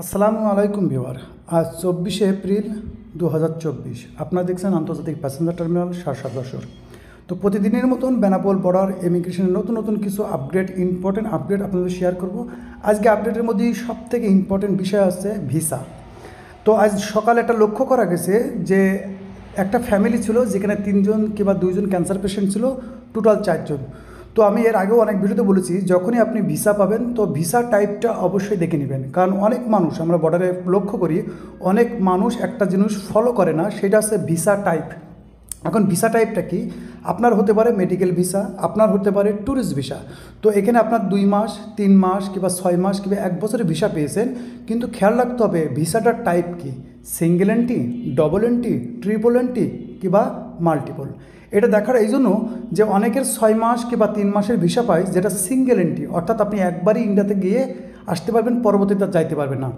আসসালামু আলাইকুম ভিউয়ার। আজ 24শে এপ্রিল 2024। আপনারা দেখছেন আন্তর্জাতিক প্যাসেঞ্জার টার্মিনাল শার্শা যশোর। তো প্রতিদিনের মতন বেনাপোল বর্ডার ইমিগ্রেশনের নতুন নতুন কিছু ইম্পর্টেন্ট আপডেট আপনাদের শেয়ার করব। আজকে আপডেটের মধ্যে সবথেকে ইম্পর্টেন্ট বিষয় আছে ভিসা। তো আজ সকালে একটা লক্ষ্য করা গেছে যে একটা ফ্যামিলি ছিল যেখানে 3জন কিংবা 2জন ক্যান্সার পেশেন্ট ছিল, টোটাল 4জন। তো আমি এর আগেও অনেক ভিডিওতে বলেছি, যখনই আপনি ভিসা পাবেন তো ভিসা টাইপটা অবশ্যই দেখে নেবেন, কারণ অনেক মানুষ আমরা বর্ডারে লক্ষ্য করি, অনেক মানুষ একটা জিনিস ফলো করে না, সেটা হচ্ছে ভিসা টাইপ। এখন ভিসা টাইপটা কি? আপনার হতে পারে মেডিকেল ভিসা, আপনার হতে পারে ট্যুরিস্ট ভিসা। তো এখানে আপনার 2 মাস, 3 মাস কিংবা 6 মাস কিংবা 1 বছরের ভিসা পেয়েছেন, কিন্তু খেয়াল রাখতে হবে ভিসাটার টাইপ কি, single entry, double entry, triple entry কিংবা মাল্টিপল। এটা দেখার এই জন্য যে অনেকের 6 মাস কিংবা 3 মাসের ভিসা পায়, যেটা সিঙ্গেল এন্ট্রি, অর্থাৎ আপনি একবারই ইন্ডিয়াতে গিয়ে আসতে পারবেন, পরবর্তীতে যাইতে পারবেন না।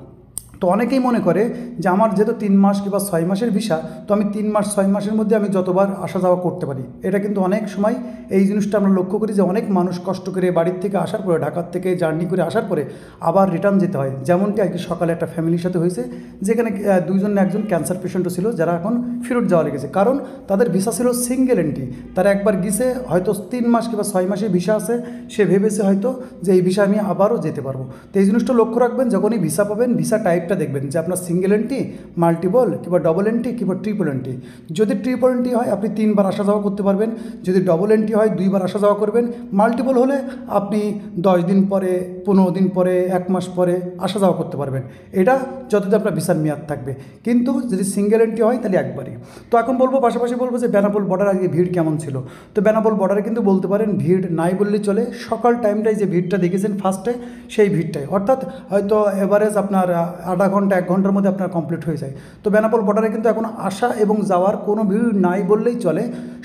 তো অনেকেই মনে করে যে আমার যেহেতু 3 মাস কিংবা 6 মাসের ভিসা, তো আমি 3 মাস 6 মাসের মধ্যে আমি যতবার আসা যাওয়া করতে পারি। এটা কিন্তু অনেক সময় এই জিনিসটা আমরা লক্ষ্য করি যে অনেক মানুষ কষ্ট করে বাড়ির থেকে আসার পরে, ঢাকার থেকে জার্নি করে আসার পরে আবার রিটার্ন যেতে হয়। যেমনটি আজকে সকালে একটা ফ্যামিলির সাথে হয়েছে, যেখানে 2জন একজন ক্যান্সার পেশেন্টও ছিল, যারা এখন ফেরত যাওয়া লেগেছে, কারণ তাদের ভিসা ছিল সিঙ্গেল এন্ট্রি। তারা একবার গিয়েছে, হয়তো 3 মাস কিংবা 6 মাসের ভিসা আছে, সে ভেবেছে হয়তো যে এই ভিসা আমি আবারও যেতে পারবো। তো এই জিনিসটা লক্ষ্য রাখবেন, যখনই ভিসা পাবেন ভিসা টাইপটা দেখবেন যে আপনার সিঙ্গেল এন্ট্রি, মাল্টিপল কিংবা ডবল এন্ট্রি কিংবা ট্রিপল এন্ট্রি। যদি ট্রিপল এন্ট্রি হয় আপনি 3 বার আসা যাওয়া করতে পারবেন, যদি ডবল এন্ট্রি হয় 2 বার আসা যাওয়া করবেন, মাল্টিপল হলে আপনি 10 দিন পরে, 15 দিন পরে, 1 মাস পরে আসা যাওয়া করতে পারবেন। এটা যতদিন আপনার ভিসার মেয়াদ থাকবে। কিন্তু যদি সিঙ্গেল এন্ট্রি হয় তাহলে একবারই। তো এখন বলবো, পাশাপাশি বলবো যে বেনাপোল বর্ডার আজকে ভিড় কেমন ছিল। তো বেনাপোল বর্ডারে কিন্তু বলতে পারেন ভিড় নাই বললেই চলে। সকাল টাইমটাই যে ভিড়টা দেখেছেন ফার্স্টে, সেই ভিড়টাই, অর্থাৎ হয়তো এভারেজ আপনার আধা ঘন্টা 1 ঘন্টার মধ্যে আপনার কমপ্লিট হয়ে যায়। তো বেনাপোল বর্ডারে কিন্তু এখন আসা এবং যাওয়ার কোনো ভিড় নাই বললেই চলে,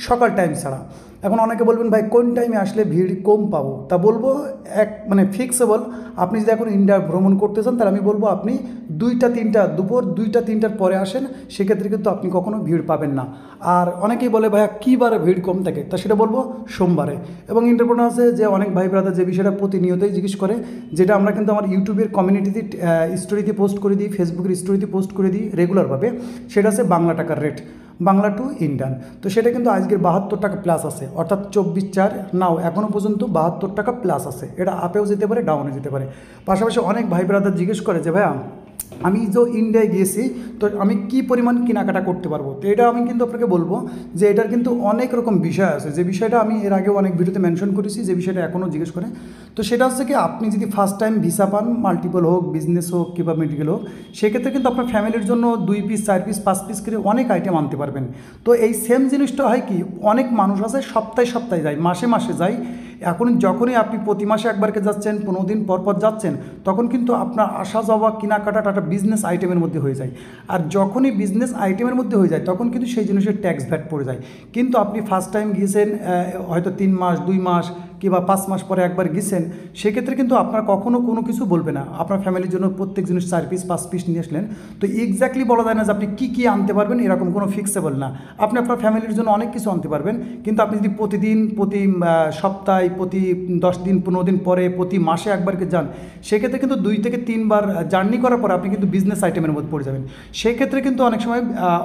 সকাল টাইম ছাড়া। এখন অনেকে বলবেন ভাই কোন টাইমে আসলে ভিড় কম পাবো, তা বলবো ফিক্সেবল। আপনি যদি এখন ইন্ডিয়া ভ্রমণ করতে চান তাহলে আমি বলবো আপনি 2টা 3টা দুপুর 2টা 3টার পরে আসেন, সেক্ষেত্রে কিন্তু আপনি কখনো ভিড় পাবেন না। আর অনেকেই বলে ভাইয়া কী বারে ভিড় কম থাকে, তা সেটা বলবো সোমবারে। এবং ইন্টারপ্রেনার আছে যে অনেক ভাই ব্রাদার যে বিষয়টা প্রতিনিয়তই জিজ্ঞেস করে, যেটা আমরা কিন্তু আমার ইউটিউবের কমিউনিটিতে স্টোরিতে পোস্ট করে দিই, ফেসবুকের স্টোরিতে পোস্ট করে দিই রেগুলারভাবে, সেটা আছে বাংলা টাকার রেট, বাংলা টু ইন্ডিয়ান। তো সেটা কিন্তু আজকের 72 টাকা প্লাস আছে, অর্থাৎ 24/4 নাও এখনও পর্যন্ত 72 টাকা প্লাস আছে। এটা আপেও যেতে পারে, ডাউনে যেতে পারে। পাশাপাশি অনেক ভাই ব্রাদার জিজ্ঞেস করে যে ভাইয়া আমি যে ইন্ডিয়ায় গিয়েছি, তো আমি কী পরিমাণ কেনাকাটা করতে পারবো। তো এটা আমি কিন্তু আপনাকে বলবো যে এটার কিন্তু অনেক রকম বিষয় আছে, যে বিষয়টা আমি এর আগেও অনেক ভিডিওতে মেনশন করেছি, যে বিষয়টা এখনও জিজ্ঞেস করে। তো সেটা হচ্ছে কি, আপনি যদি ফার্স্ট টাইম ভিসা পান, মাল্টিপল হোক, বিজনেস হোক কিংবা মেডিকেল হোক, সেক্ষেত্রে কিন্তু আপনার ফ্যামিলির জন্য 2 পিস 4 পিস 5 পিস করে অনেক আইটেম আনতে পারবেন। তো এই সেম জিনিসটা হয় কি, অনেক মানুষ আছে সপ্তাহে সপ্তাহে যায়, মাসে মাসে যায়। এখন যখনই আপনি প্রতি মাসে একবারকে যাচ্ছেন, 15 দিন পর পর যাচ্ছেন, তখন কিন্তু আপনার আসা যাওয়া কেনাকাটাটা একটা বিজনেস আইটেমের মধ্যে হয়ে যায়। আর যখনই বিজনেস আইটেমের মধ্যে হয়ে যায় তখন কিন্তু সেই জিনিসের ট্যাক্স ভ্যাট পড়ে যায়। কিন্তু আপনি ফার্স্ট টাইম গিয়েছেন, হয়তো 3 মাস 2 মাস কিংবা 5 মাস পরে একবার গিয়েছেন, সেক্ষেত্রে কিন্তু আপনার কখনও কোনো কিছু বলবে না। আপনার ফ্যামিলির জন্য প্রত্যেক জিনিস 4 পিস 5 পিস নিয়ে আসলেন, তো এক্স্যাক্টলি বলা যায় না যে আপনি কী আনতে পারবেন, এরকম কোনো ফিক্সেবল না। আপনি আপনার ফ্যামিলির জন্য অনেক কিছু আনতে পারবেন, কিন্তু আপনি যদি প্রতিদিন, প্রতি সপ্তাহে, প্রতি 10 দিন 15 দিন পরে, প্রতি মাসে একবারকে যান, সেক্ষেত্রে কিন্তু 2 থেকে 3 বার জার্নি করার পর আপনি কিন্তু বিজনেস আইটেমের মধ্যে পড়ে যাবেন। সেক্ষেত্রে কিন্তু অনেক সময়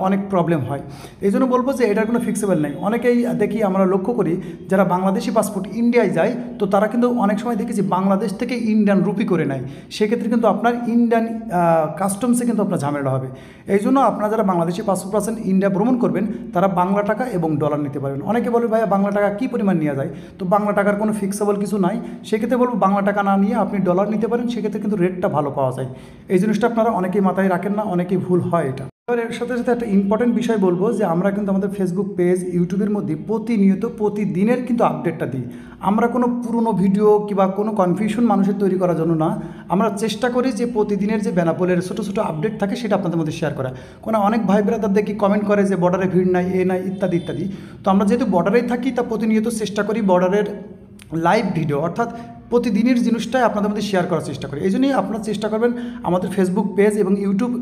অনেক প্রবলেম হয়। এই জন্য বলবো যে এটার কোনো ফিক্সেবল নেই। অনেকেই দেখি, আমরা লক্ষ্য করি যারা বাংলাদেশি পাসপোর্ট ইন্ডিয়ায় যায়, তো তারা কিন্তু অনেক সময় দেখেছি বাংলাদেশ থেকে ইন্ডিয়ান রুপি করে নেয়। সেক্ষেত্রে কিন্তু আপনার ইন্ডিয়ান কাস্টমসে কিন্তু আপনার ঝামেলা হবে। এই জন্য আপনারা যারা বাংলাদেশি পাসপোর্ট আছেন, ইন্ডিয়া ভ্রমণ করবেন, তারা বাংলা টাকা এবং ডলার নিতে পারবেন। অনেকে বলে ভাইয়া বাংলা টাকা কী পরিমাণ নেওয়া যায়, তো বাংলা টাকার কোনো ফিক্সেবল কিছু নাই। সেক্ষেত্রে বলবো বাংলা টাকা না নিয়ে আপনি ডলার নিতে পারেন, সেক্ষেত্রে কিন্তু রেটটা ভালো পাওয়া যায়। এই জিনিসটা আপনারা অনেকেই মাথায় রাখেন না, অনেকেই ভুল হয় এটা। এর সাথে সাথে একটা ইম্পর্টেন্ট বিষয় বলবো যে আমরা কিন্তু আমাদের ফেসবুক পেজ, ইউটিউবের মধ্যে প্রতিনিয়ত প্রতিদিনের কিন্তু আপডেটটা দিই। আমরা কোনো পুরনো ভিডিও কিংবা কোনো কনফিউশন মানুষের তৈরি করার জন্য না, আমরা চেষ্টা করি যে প্রতিদিনের যে বেনাপোলের ছোটো ছোটো আপডেট থাকে সেটা আপনাদের মধ্যে শেয়ার করা। কোনো অনেক ভাই ব্রাদার দেখি কমেন্ট করে যে বর্ডারে ভিড় নাই, এ নাই, ইত্যাদি ইত্যাদি। তো আমরা যেহেতু বর্ডারেই থাকি, তা প্রতিনিয়ত চেষ্টা করি বর্ডারের লাইভ ভিডিও, অর্থাৎ প্রতিদিনের জিনিসটাই আপনাদের মধ্যে শেয়ার করার চেষ্টা করি। এই জন্যই আপনারা চেষ্টা করবেন আমাদের ফেসবুক পেজ এবং ইউটিউব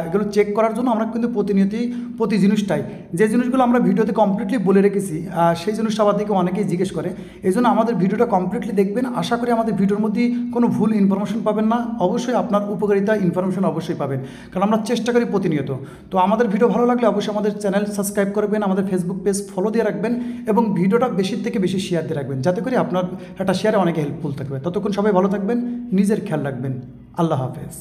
এগুলো চেক করার জন্য। আমরা কিন্তু প্রতিনিয়তই প্রতি জিনিসটাই যে জিনিসগুলো আমরা ভিডিওতে কমপ্লিটলি বলে রেখেছি সেই জিনিসটা আবার থেকে অনেকেই জিজ্ঞেস করে। এই জন্য আমাদের ভিডিওটা কমপ্লিটলি দেখবেন। আশা করি আমাদের ভিডিওর মধ্যে কোনো ভুল ইনফরমেশন পাবেন না, অবশ্যই আপনার উপকারিতা ইনফরমেশন অবশ্যই পাবেন, কারণ আমরা চেষ্টা করি প্রতিনিয়ত। তো আমাদের ভিডিও ভালো লাগলে অবশ্যই আমাদের চ্যানেল সাবস্ক্রাইব করবেন, আমাদের ফেসবুক পেজ ফলো দিয়ে রাখবেন এবং ভিডিওটা বেশির থেকে বেশি শেয়ার দিয়ে রাখবেন, যাতে করে আপনার একটা শেয়ারে অনেকে হেল্পফুল থাকবে। ততক্ষণ সবাই ভালো থাকবেন, নিজের খেয়াল রাখবেন। আল্লাহ হাফেজ।